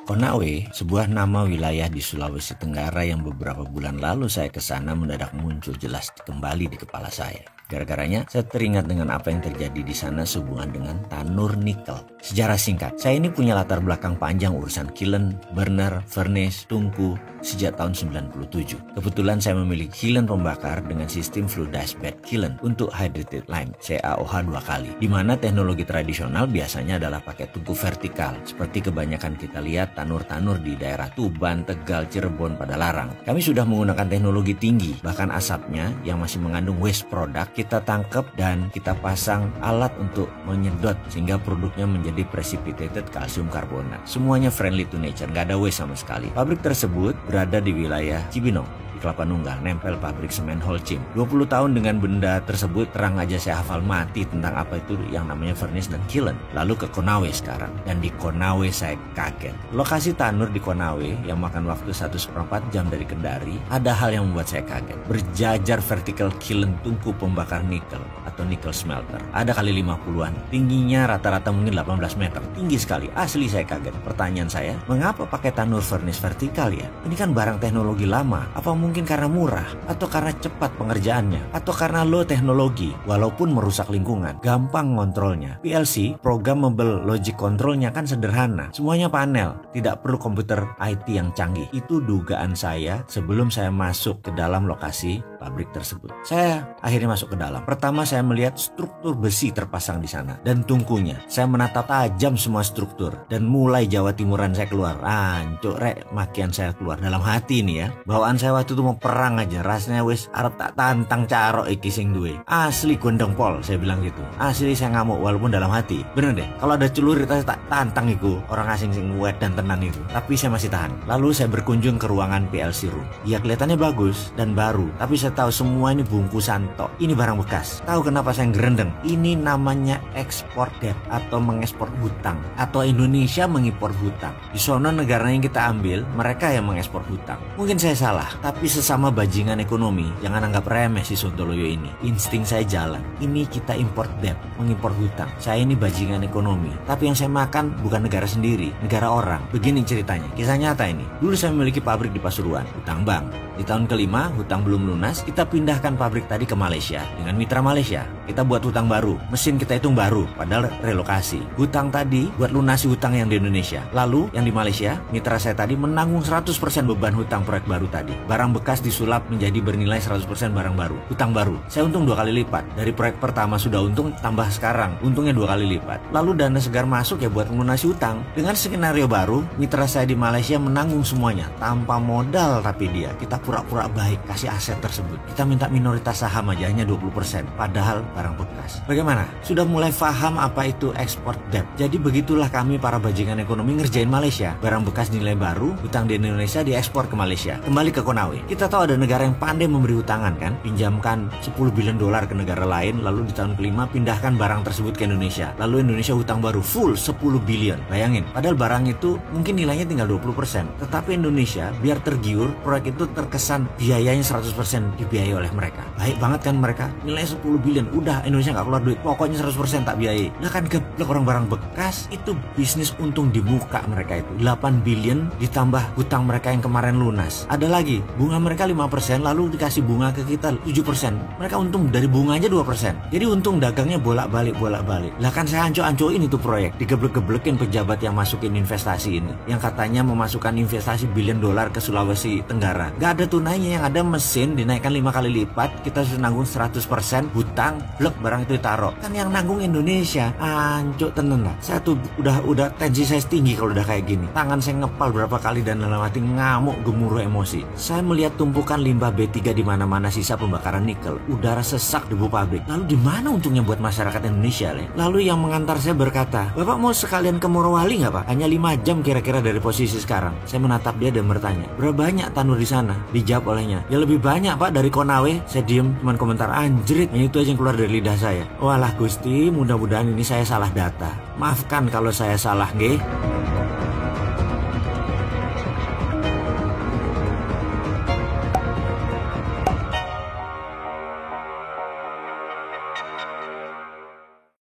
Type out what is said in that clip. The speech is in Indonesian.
Konawe, sebuah nama wilayah di Sulawesi Tenggara yang beberapa bulan lalu saya ke sana mendadak muncul jelas kembali di kepala saya. Gara-garanya, saya teringat dengan apa yang terjadi di sana sehubungan dengan tanur nikel. Sejarah singkat, saya ini punya latar belakang panjang urusan kiln, burner, furnace, tungku sejak tahun 97. Kebetulan saya memiliki kiln pembakar dengan sistem fluidized bed kiln untuk hydrated lime (CaOH 2 kali), di mana teknologi tradisional biasanya adalah pakai tungku vertikal, seperti kebanyakan kita lihat tanur-tanur di daerah Tuban, Tegal, Cirebon, Padalarang. Kami sudah menggunakan teknologi tinggi, bahkan asapnya yang masih mengandung waste product kita tangkap dan kita pasang alat untuk menyedot sehingga produknya menjadi precipitated calcium carbonate. Semuanya friendly to nature, nggak ada waste sama sekali. Pabrik tersebut berada di wilayah Cibinong, Kelapa Nunggal, nempel pabrik semen Holcim. 20 tahun dengan benda tersebut, terang aja saya hafal mati tentang apa itu yang namanya furnace dan kiln. Lalu ke Konawe sekarang, dan di Konawe saya kaget. Lokasi tanur di Konawe yang makan waktu 1/4 jam dari Kendari, ada hal yang membuat saya kaget. Berjajar vertical kiln tungku pembakar nikel atau nickel smelter. Ada kali 50-an, tingginya rata-rata mungkin 18 meter. Tinggi sekali, asli saya kaget. Pertanyaan saya, mengapa pakai tanur furnace vertikal ya? Ini kan barang teknologi lama, apa mungkin karena murah, atau karena cepat pengerjaannya, atau karena low teknologi, walaupun merusak lingkungan, gampang ngontrolnya. PLC, Programmable Logic Controlnya kan sederhana, semuanya panel, tidak perlu komputer IT yang canggih. Itu dugaan saya sebelum saya masuk ke dalam lokasi pabrik tersebut. Saya akhirnya masuk ke dalam. Pertama saya melihat struktur besi terpasang di sana, dan tungkunya. Saya menatap tajam semua struktur, dan mulai Jawa Timuran saya keluar. Ancuk rek, makian saya keluar dalam hati nih ya. Bawaan saya waktu itu mau perang aja, rasanya wis arep tak tantang carok iki sing duwe. Asli gondong pol, saya bilang gitu. Asli saya ngamuk walaupun dalam hati. Bener deh, kalau ada celurit saya tak tantang iku orang asing sing wet dan tenan itu. Tapi saya masih tahan. Lalu saya berkunjung ke ruangan PLC room. Ya kelihatannya bagus dan baru, tapi saya tahu semua ini bungkusan tok. Ini barang bekas. Tahu kenapa saya gerendeng? Ini namanya ekspor debt atau mengekspor hutang, atau Indonesia mengimpor hutang. Di sono negara yang kita ambil, mereka yang mengekspor hutang. Mungkin saya salah, tapi sesama bajingan ekonomi, jangan anggap remeh si Sontoloyo ini. Insting saya jalan. Ini kita import debt, mengimpor hutang. Saya ini bajingan ekonomi, tapi yang saya makan bukan negara sendiri, negara orang. Begini ceritanya, kisah nyata ini. Dulu saya memiliki pabrik di Pasuruan, hutang bank. Di tahun kelima, hutang belum lunas, kita pindahkan pabrik tadi ke Malaysia dengan mitra Malaysia. Kita buat hutang baru, mesin kita hitung baru, padahal relokasi. Hutang tadi buat lunasi hutang yang di Indonesia. Lalu yang di Malaysia, mitra saya tadi menanggung 100% beban hutang proyek baru tadi. Barang bekas disulap menjadi bernilai 100% barang baru, hutang baru. Saya untung 2 kali lipat. Dari proyek pertama sudah untung, tambah sekarang untungnya 2 kali lipat. Lalu dana segar masuk ya buat melunasi hutang. Dengan skenario baru, mitra saya di Malaysia menanggung semuanya tanpa modal, tapi kita pura-pura baik kasih aset tersebut. Kita minta minoritas saham aja hanya 20%, padahal barang bekas. Bagaimana? Sudah mulai paham apa itu export debt. Jadi begitulah kami para bajingan ekonomi ngerjain Malaysia. Barang bekas nilai baru, hutang di Indonesia diekspor ke Malaysia. Kembali ke Konawe. Kita tahu ada negara yang pandai memberi hutangan kan? Pinjamkan 10 billion dolar ke negara lain, lalu di tahun kelima pindahkan barang tersebut ke Indonesia. Lalu Indonesia hutang baru full 10 billion. Bayangin, padahal barang itu mungkin nilainya tinggal 20%. Tetapi Indonesia biar tergiur, proyek itu terkesan biayanya 100% dibiayai oleh mereka. Baik banget kan mereka, nilainya 10 billion, udah Indonesia nggak keluar duit, pokoknya 100% tak biayai. Nah kan geblek orang barang bekas, itu bisnis untung di muka mereka itu. 8 billion ditambah hutang mereka yang kemarin lunas. Ada lagi, bunga mereka 5%, lalu dikasih bunga ke kita 7%. Mereka untung dari bunganya 2%. Jadi untung dagangnya bolak-balik. Lah kan saya anco-ancoin itu proyek, digeblek-geblekin pejabat yang masukin investasi ini, yang katanya memasukkan investasi billion dolar ke Sulawesi Tenggara. Gak ada tunainya, yang ada mesin dinaikkan 5 kali lipat, kita sudah nanggung 100% hutang, blek barang itu ditaruh. Kan yang nanggung Indonesia. Ancuk tenan lah. Saya tuh udah tensi saya tinggi kalau udah kayak gini. Tangan saya ngepal berapa kali dan dalam hati ngamuk gemuruh emosi. Saya melihat tumpukan limbah B3 di mana-mana, sisa pembakaran nikel, udara sesak debu pabrik. Lalu di mana untungnya buat masyarakat Indonesia, Le? Lalu yang mengantar saya berkata, "Bapak mau sekalian ke Morowali nggak Pak? Hanya 5 jam kira-kira dari posisi sekarang." Saya menatap dia dan bertanya, "Berapa banyak tanur di sana?" Dijawab olehnya, "Ya lebih banyak Pak dari Konawe." Saya diem, cuman komentar, "Anjrit." Yang itu aja yang keluar dari lidah saya. Walah Gusti, mudah-mudahan ini saya salah data. Maafkan kalau saya salah, nggih.